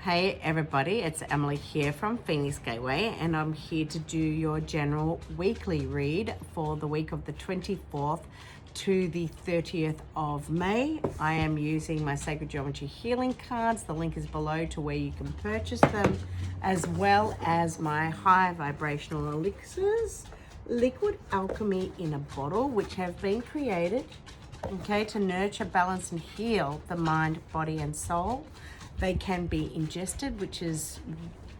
Hey everybody, it's Emily here from Phoenix Gateway, and I'm here to do your general weekly read for the week of the 24th to the 30th of May. I am using my Sacred Geometry Healing cards. The link is below to where you can purchase them, as well as my high vibrational elixirs, liquid alchemy in a bottle, which have been created, okay, to nurture, balance, and heal the mind, body, and soul. They can be ingested, which is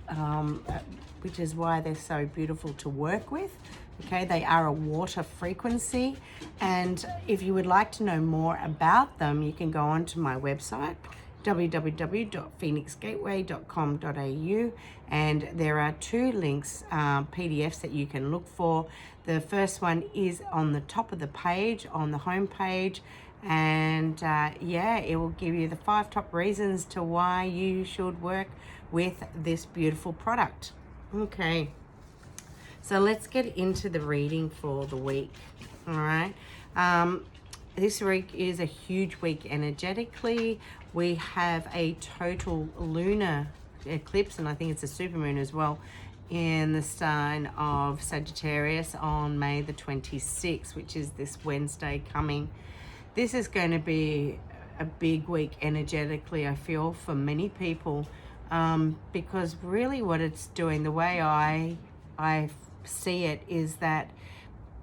why they're so beautiful to work with. Okay, they are a water frequency, and if you would like to know more about them, you can go on to my website www.phoenixgateway.com.au, and there are two links, PDFs that you can look for. The first one is on the top of the page, on the home page, and it will give you the 5 top reasons to why you should work with this beautiful product. Okay, so let's get into the reading for the week. All right, this week is a huge week energetically. We have a total lunar eclipse, and I think it's a supermoon as well, in the sign of Sagittarius on May the 26th, which is this Wednesday coming. This is going to be a big week energetically, I feel, for many people, because really what it's doing, the way I see it, is that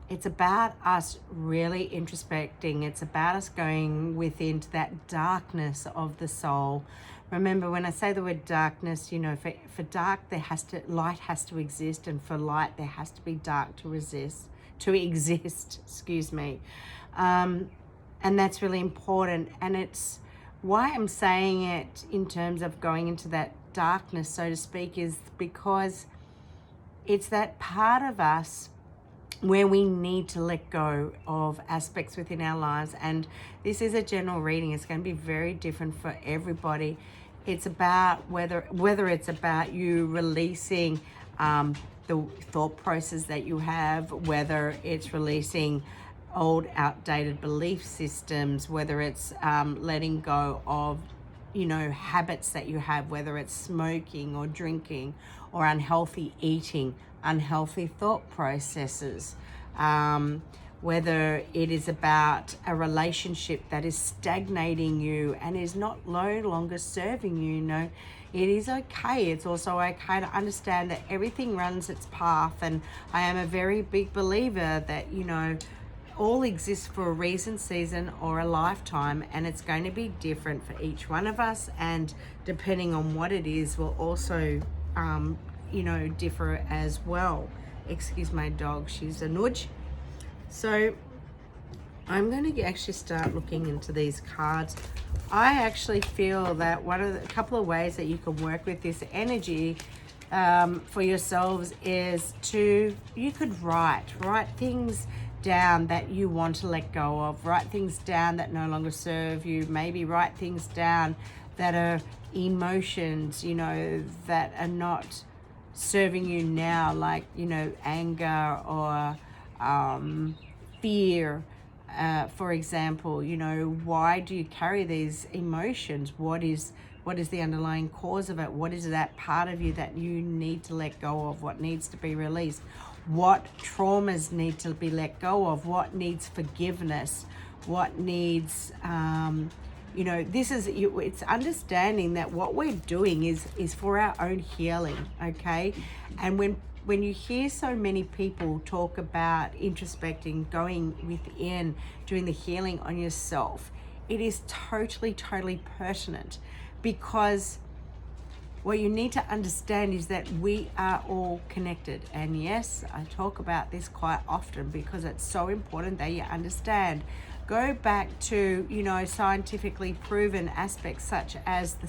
it's about us really introspecting. It's about us going within to that darkness of the soul. Remember, when I say the word darkness, you know, for dark, light has to exist, and for light, there has to be dark to exist, excuse me. And that's really important. And it's why I'm saying it in terms of going into that darkness, so to speak, is because it's that part of us where we need to let go of aspects within our lives. And this is a general reading. It's going to be very different for everybody. It's about whether it's about you releasing the thought process that you have, whether it's releasing old outdated belief systems, whether it's letting go of, you know, habits that you have, whether it's smoking or drinking or unhealthy eating, unhealthy thought processes, whether it is about a relationship that is stagnating you and is no longer serving you. You know, it is okay. It's also okay to understand that everything runs its path, and I am a very big believer that, you know, all exists for a reason, season, or a lifetime, and it's going to be different for each one of us, and depending on what it is will also differ as well. Excuse my dog, she's a nudge. So I'm going to actually start looking into these cards. I actually feel that a couple of ways that you can work with this energy for yourselves is you could write things down that you want to let go of, write things down that no longer serve you, maybe write things down that are emotions, you know, that are not serving you now, like, you know, anger or fear, for example. You know, why do you carry these emotions? What is the underlying cause of it? What is that part of you that you need to let go of? What needs to be released? What traumas need to be let go of? What needs forgiveness? What needs, it's understanding that what we're doing is for our own healing, okay? And when you hear so many people talk about introspecting, going within, doing the healing on yourself, it is totally pertinent, because what you need to understand is that we are all connected. And yes, I talk about this quite often because it's so important that you understand. Go back to, you know, scientifically proven aspects such as the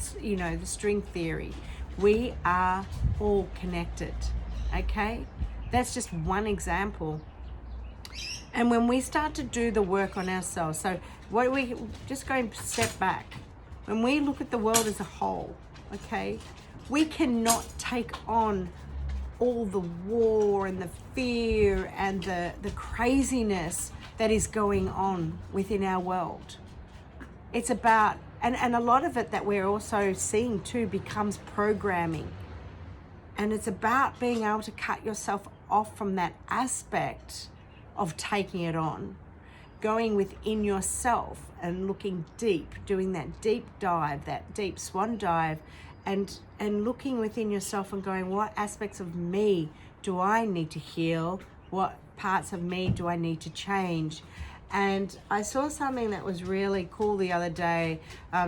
string theory. We are all connected, okay? That's just one example. And when we start to do the work on ourselves, so what we just going to step back. When we look at the world as a whole, okay, we cannot take on all the war and the fear and the craziness that is going on within our world. It's about And a lot of it that we're also seeing too becomes programming. And it's about being able to cut yourself off from that aspect of taking it on, going within yourself and looking deep, doing that deep dive, that deep swan dive, and looking within yourself and going, what aspects of me do I need to heal? What parts of me do I need to change? And I saw something that was really cool the other day.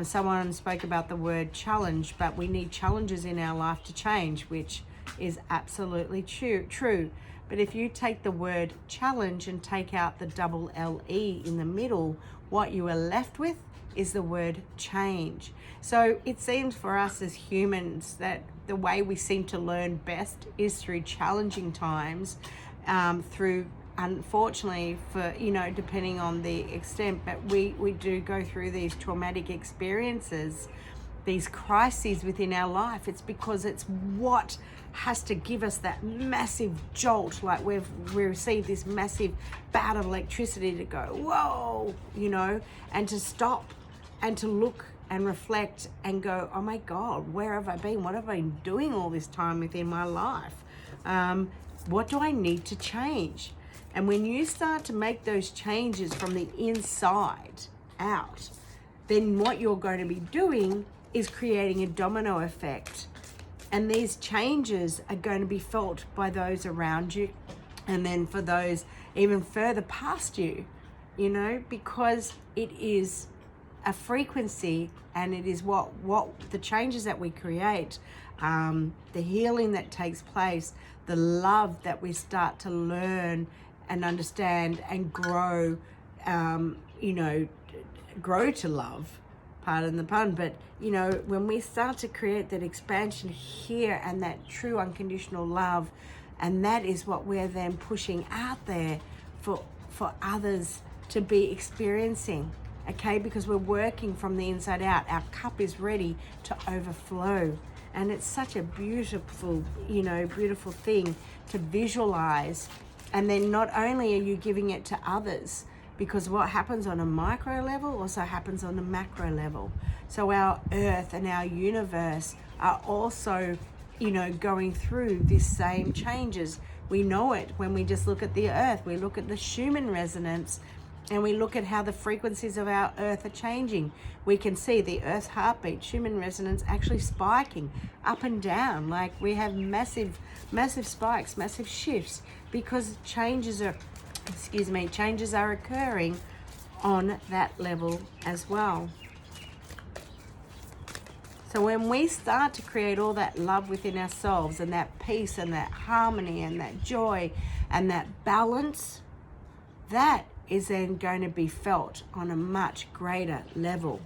Someone spoke about the word challenge, but we need challenges in our life to change, which is absolutely true. But if you take the word challenge and take out the double L-E in the middle, what you are left with is the word change. So it seems for us as humans that the way we seem to learn best is through challenging times, through, unfortunately, for, depending on the extent, but we do go through these traumatic experiences, these crises within our life. It's because it's what has to give us that massive jolt, like we received this massive bout of electricity to go, whoa, and to stop and to look and reflect and go, oh my God, where have I been? What have I been doing all this time within my life? What do I need to change? And when you start to make those changes from the inside out, then what you're going to be doing is creating a domino effect. And these changes are going to be felt by those around you, and then for those even further past you, because it is a frequency, and it is what the changes that we create, the healing that takes place, the love that we start to learn and understand and grow, grow to love. Pardon the pun, but when we start to create that expansion here and that true unconditional love, and that is what we're then pushing out there for others to be experiencing, okay? Because we're working from the inside out. Our cup is ready to overflow, and it's such a beautiful, beautiful thing to visualize. And then not only are you giving it to others, because what happens on a micro level also happens on a macro level. So our earth and our universe are also, going through these same changes. We know it when we just look at the earth. We look at the Schumann resonance, and we look at how the frequencies of our earth are changing. We can see the earth's heartbeat, Schumann resonance, actually spiking up and down. Like we have massive spikes, massive shifts, because changes are occurring on that level as well. So when we start to create all that love within ourselves, and that peace and that harmony and that joy and that balance, that is then going to be felt on a much greater level,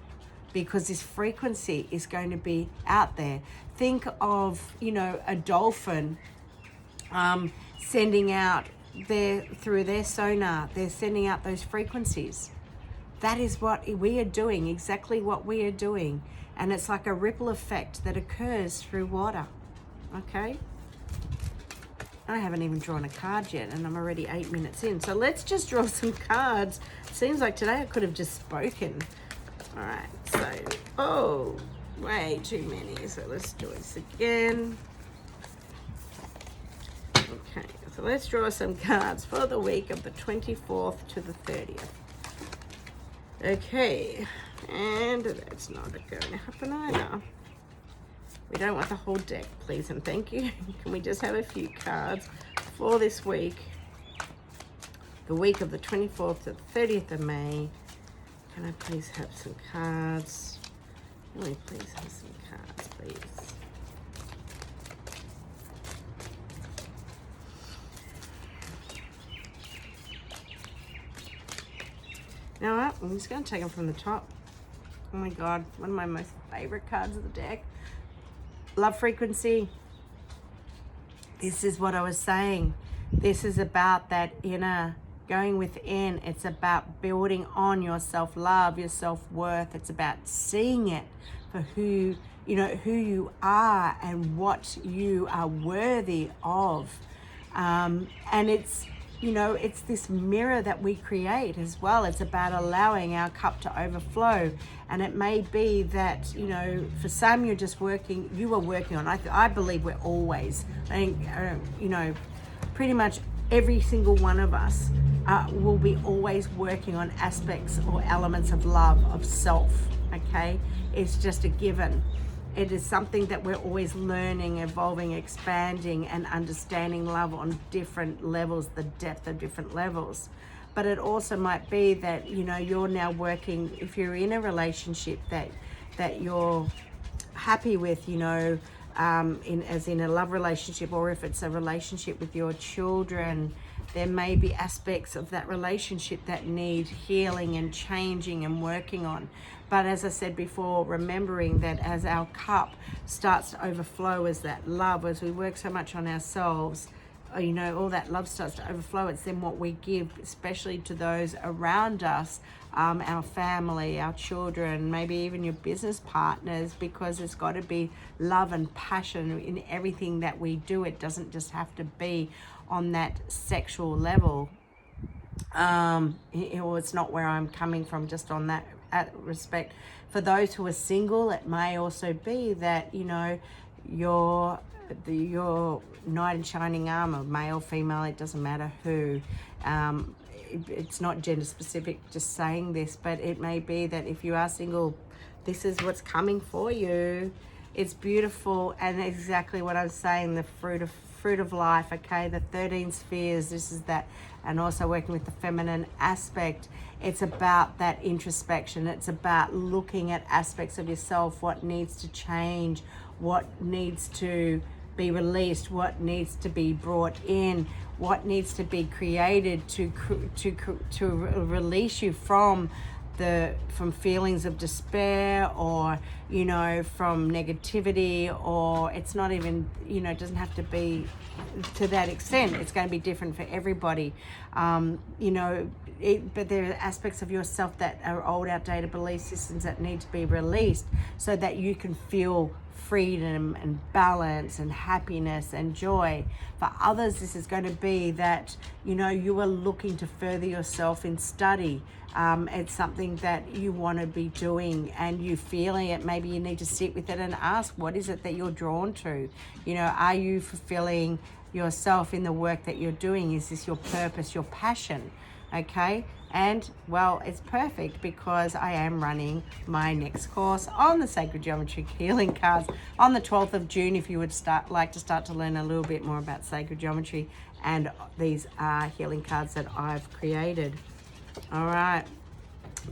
because this frequency is going to be out there. Think of, a dolphin sending out through their sonar, they're sending out those frequencies. That is what we are doing, exactly what we are doing. And it's like a ripple effect that occurs through water, okay? I haven't even drawn a card yet, and I'm already 8 minutes in. So let's just draw some cards. Seems like today I could have just spoken. All right, so, way too many. So let's do this again. Okay, so let's draw some cards for the week of the 24th to the 30th. Okay, and that's not going to happen either. We don't want the whole deck, please and thank you. Can we just have a few cards for this week? The week of the 24th to the 30th of May. Can I please have some cards? Can we please have some cards, please? You know what? I'm just going to take them from the top. Oh my God, one of my most favorite cards of the deck. Love frequency. This is what I was saying. This is about that inner going within. It's about building on your self-love, your self-worth. It's about seeing it for who you are and what you are worthy of. And it's you know, it's this mirror that we create as well. It's about allowing our cup to overflow. And it may be that, you know, for some you are working on, I believe we're always, you know, pretty much every single one of us will be always working on aspects or elements of love, of self, okay? It's just a given. It is something that we're always learning, evolving, expanding, and understanding love on different levels, the depth of different levels. But it also might be that, you know, you're now working, if you're in a relationship that you're happy with, you know, as in a love relationship, or if it's a relationship with your children, there may be aspects of that relationship that need healing and changing and working on. But as I said before, remembering that as our cup starts to overflow, as that love, as we work so much on ourselves, you know, all that love starts to overflow. It's then what we give, especially to those around us, our family, our children, maybe even your business partners, because it's got to be love and passion in everything that we do. It doesn't just have to be on that sexual level. It's not where I'm coming from, just on that respect. For those who are single, it may also be that, you know, your knight in shining armor, male, female, it doesn't matter who. It's not gender specific, just saying this, but it may be that if you are single, this is what's coming for you. It's beautiful, and exactly what I'm saying, the fruit of life, okay? The 13 spheres, this is that, and also working with the feminine aspect. It's about that introspection. It's about looking at aspects of yourself, what needs to change, what needs to be released, what needs to be brought in, what needs to be created to release you from feelings of despair, or, you know, from negativity, or it's not even, you know, it doesn't have to be to that extent. It's going to be different for everybody, you know, but there are aspects of yourself that are old, outdated belief systems that need to be released so that you can feel freedom and balance and happiness and joy. For others, this is going to be that, you know, you are looking to further yourself in study. It's something that you want to be doing and you feeling it. Maybe you need to sit with it and ask, what is it that you're drawn to? You know, are you fulfilling yourself in the work that you're doing? Is this your purpose, your passion? Okay. And well, it's perfect because I am running my next course on the Sacred Geometry Healing Cards on the 12th of June. If you would like to start to learn a little bit more about sacred geometry and these healing cards that I've created. All right,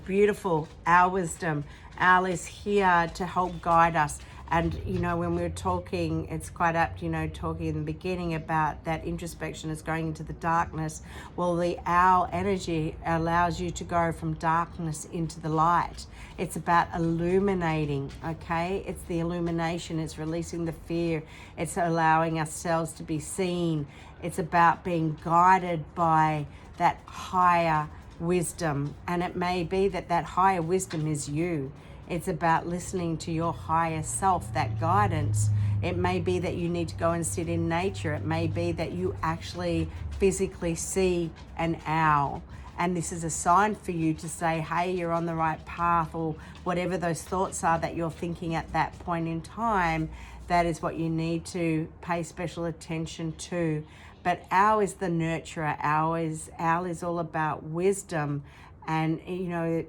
beautiful. Our wisdom. Al is here to help guide us. And, you know, when we were talking, it's quite apt, you know, talking in the beginning about that introspection is going into the darkness. Well, the owl energy allows you to go from darkness into the light. It's about illuminating, okay? It's the illumination. It's releasing the fear. It's allowing ourselves to be seen. It's about being guided by that higher wisdom. And it may be that that higher wisdom is you. It's about listening to your higher self, that guidance. It may be that you need to go and sit in nature. It may be that you actually physically see an owl. And this is a sign for you to say, hey, you're on the right path, or whatever those thoughts are that you're thinking at that point in time, that is what you need to pay special attention to. But owl is the nurturer. Owl is all about wisdom. And, you know,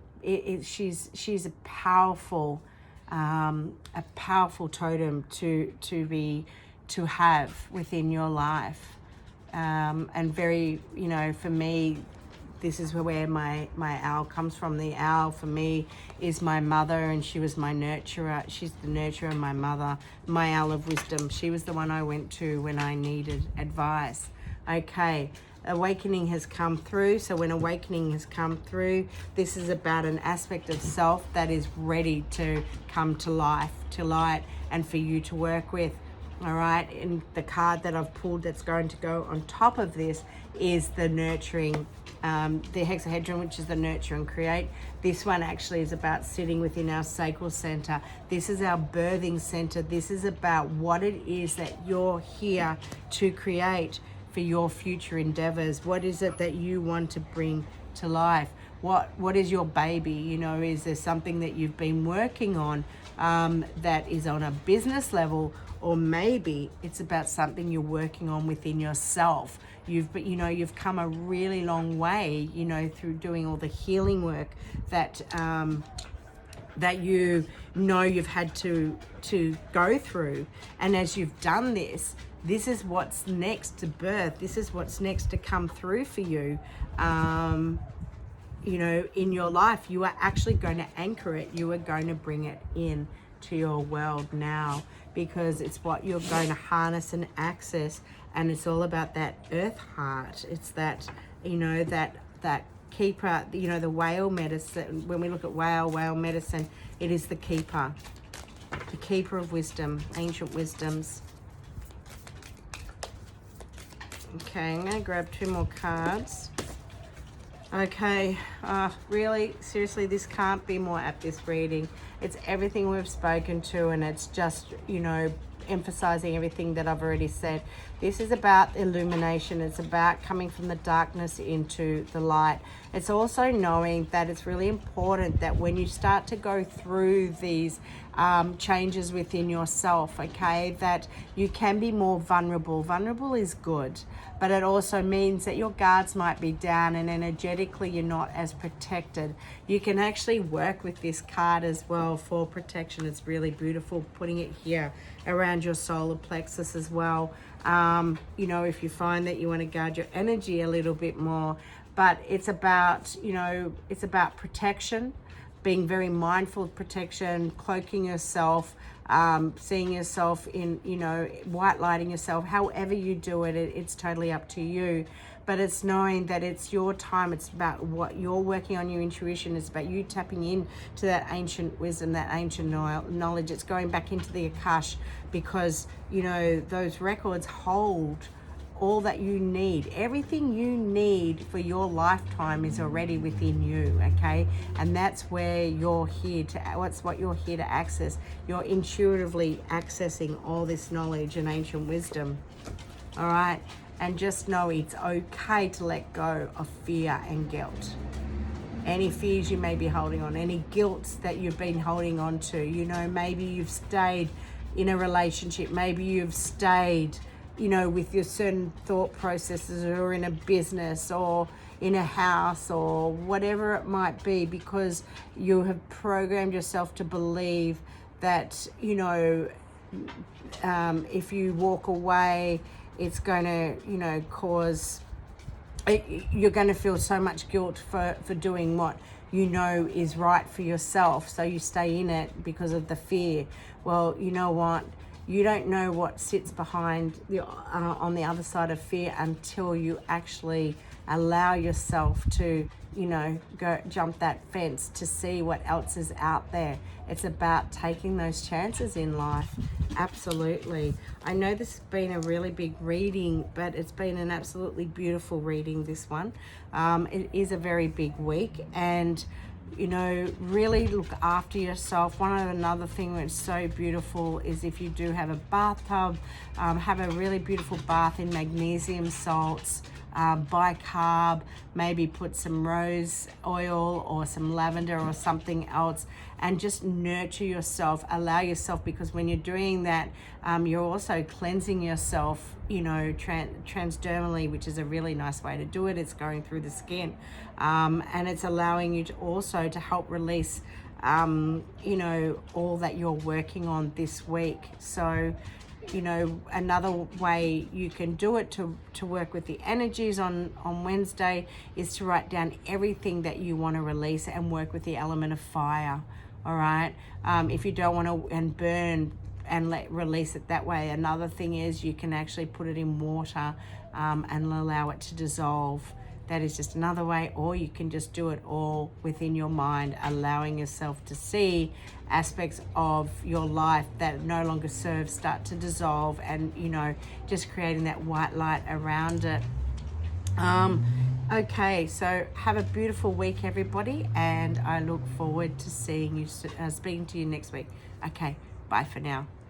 she's a powerful totem to have within your life, and very, you know, for me, this is where my owl comes from. The owl for me is my mother, and she was my nurturer. She's the nurturer, my mother, my owl of wisdom. She was the one I went to when I needed advice. Okay. Awakening has come through. So when awakening has come through, this is about an aspect of self that is ready to come to life, to light, and for you to work with. All right. And the card that I've pulled that's going to go on top of this is the nurturing, the hexahedron, which is the nurture and create. This one actually is about sitting within our sacral center. This is our birthing center. This is about what it is that you're here to create. for your future endeavors? What is it that you want to bring to life? What is your baby? You know, is there something that you've been working on that is on a business level, or maybe it's about something you're working on within yourself? You've come a really long way, you know, through doing all the healing work that that you've had to go through. And as you've done this, this is what's next to birth. This is what's next to come through for you. You know, in your life, you are actually going to anchor it. You are going to bring it in to your world now, because it's what you're going to harness and access. And it's all about that earth heart. It's that, you know, that keeper, you know, the whale medicine. When we look at whale medicine, it is the keeper of wisdom, ancient wisdoms. Okay, I'm going to grab 2 more cards. Okay, really, seriously, this can't be more apt, this reading. It's everything we've spoken to, and it's just, you know, emphasizing everything that I've already said. This is about illumination. It's about coming from the darkness into the light. It's also knowing that it's really important that when you start to go through these changes within yourself, okay, that you can be more vulnerable. Vulnerable is good, but it also means that your guards might be down and energetically you're not as protected. You can actually work with this card as well for protection. It's really beautiful, putting it here around your solar plexus as well. You know, if you find that you want to guard your energy a little bit more, but it's about, you know, it's about protection, being very mindful of protection, cloaking yourself, seeing yourself in, you know, white lighting yourself. However you do it, it's totally up to you. But it's knowing that it's your time. It's about what you're working on, your intuition. It's about you tapping in to that ancient wisdom, that ancient knowledge. It's going back into the Akash, because, you know, those records hold all that you need. Everything you need for your lifetime is already within you, okay? And that's where you're here to, what's what you're here to access. You're intuitively accessing all this knowledge and ancient wisdom, all right? And just know it's okay to let go of fear and guilt. Any fears you may be holding on, any guilt that you've been holding on to. You know, maybe you've stayed in a relationship, maybe you've stayed, you know, with your certain thought processes, or in a business, or in a house, or whatever it might be, because you have programmed yourself to believe that, you know, if you walk away, it's going to, you know, you're going to feel so much guilt for doing what you know is right for yourself. So you stay in it because of the fear. Well, you know what? You don't know what sits behind on the other side of fear until you actually allow yourself to, you know, go jump that fence to see what else is out there. It's about taking those chances in life. Absolutely. I know this has been a really big reading, but it's been an absolutely beautiful reading, this one. It is a very big week, and you know, really look after yourself. Another thing that's so beautiful is if you do have a bathtub, have a really beautiful bath in magnesium salts, bicarb, maybe put some rose oil or some lavender or something else, and just nurture yourself, allow yourself, because when you're doing that, you're also cleansing yourself, you know, transdermally, which is a really nice way to do it. It's going through the skin, and it's allowing you to also to help release, you know, all that you're working on this week. So, you know, another way you can do it to work with the energies on Wednesday is to write down everything that you want to release and work with the element of fire. All right. If you don't want to and burn and release it that way, another thing is you can actually put it in water and allow it to dissolve. That is just another way, or you can just do it all within your mind, allowing yourself to see aspects of your life that no longer serve start to dissolve, and, you know, just creating that white light around it. Okay, so have a beautiful week, everybody, and I look forward to seeing you, speaking to you next week. Okay, bye for now.